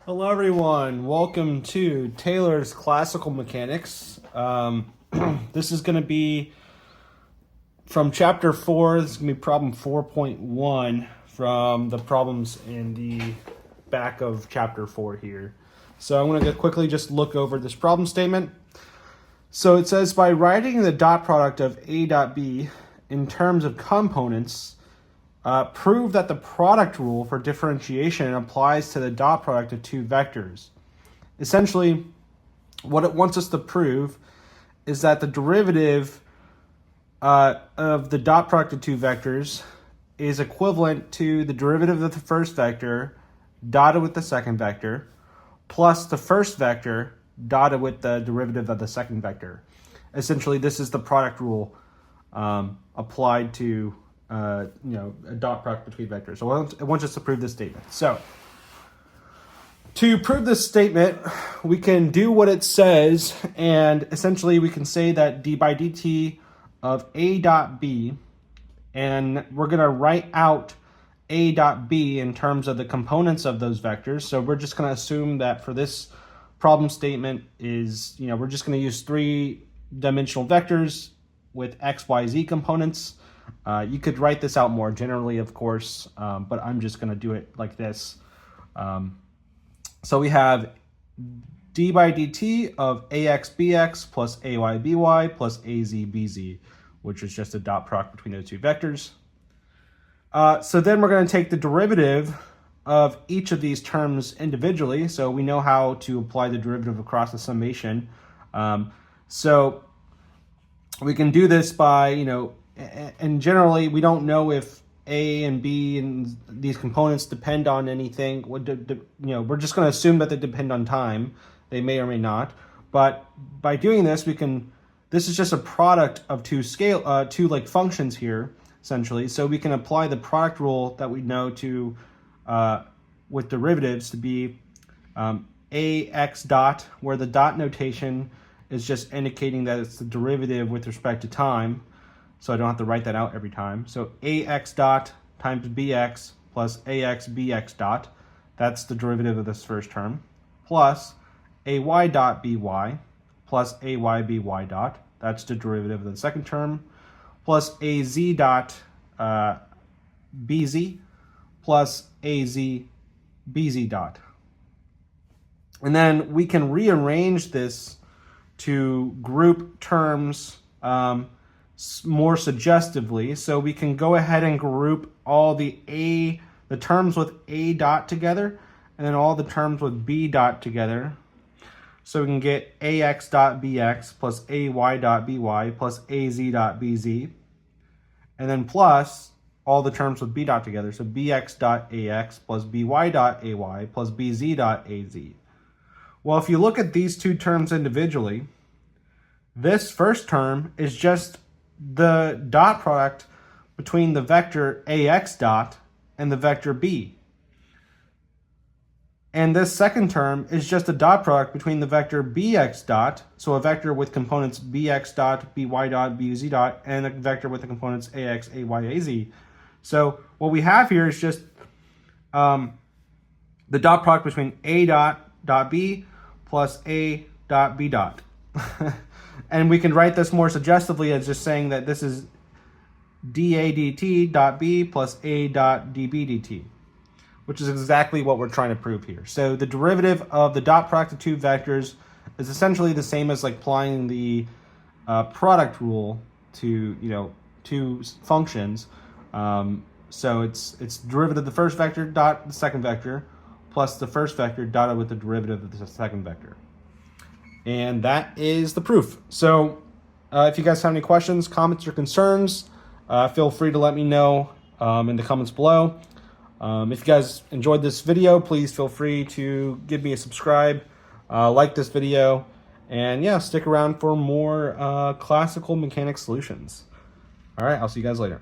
Hello everyone, welcome to Taylor's Classical Mechanics. This is going to be from chapter 4, this is going to be problem 4.1 from the problems in the back of chapter 4 here. So I'm going to quickly just look over this problem statement. So it says, by writing the dot product of A dot B in terms of components, prove that the product rule for differentiation applies to the dot product of two vectors. Essentially, what it wants us to prove is that the derivative of the dot product of two vectors is equivalent to the derivative of the first vector dotted with the second vector plus the first vector dotted with the derivative of the second vector. Essentially, this is the product rule applied to a dot product between vectors. So it wants us to prove this statement. So to prove this statement, we can do what it says, and essentially we can say that d by dt of A dot B, and we're going to write out A dot B in terms of the components of those vectors. So we're just going to assume that for this problem statement is, we're just going to use three-dimensional vectors with x, y, z components. You could write this out more generally, of course, but I'm just going to do it like this. So we have d by dt of ax bx plus ay by plus az bz, which is just a dot product between those two vectors. So then we're going to take the derivative of each of these terms individually. So we know how to apply the derivative across the summation. So we can do this by, and generally we don't know if A and B and these components depend on anything. We're just going to assume that they depend on time. They may or may not. But by doing this, this is just a product of two functions here, essentially. So we can apply the product rule that we know to with derivatives to be ax dot, where the dot notation is just indicating that it's the derivative with respect to time. So I don't have to write that out every time. So ax dot times bx plus ax bx dot, that's the derivative of this first term, plus ay dot by plus ay by dot, that's the derivative of the second term, plus az dot bz plus az bz dot. And then we can rearrange this to group terms more suggestively. So we can go ahead and group all the terms with A dot together, and then all the terms with B dot together. So we can get ax dot bx plus ay dot by plus az dot bz, and then plus all the terms with B dot together. So bx dot ax plus by dot ay plus bz dot az. Well, if you look at these two terms individually, this first term is just the dot product between the vector ax dot and the vector b. And this second term is just a dot product between the vector bx dot, so a vector with components bx dot, by dot, bz dot, and a vector with the components ax, ay, az. So what we have here is just the dot product between a dot b plus a dot b dot. And we can write this more suggestively as just saying that this is dA dt dot b plus a dot db dt, which is exactly what we're trying to prove here. So the derivative of the dot product of two vectors is essentially the same as like applying the product rule to two functions. So it's derivative of the first vector dot the second vector plus the first vector dotted with the derivative of the second vector. And that is the proof. So if you guys have any questions, comments, or concerns, feel free to let me know in the comments below. If you guys enjoyed this video, please feel free to give me a subscribe, like this video, and yeah, stick around for more classical mechanics solutions. All right, I'll see you guys later.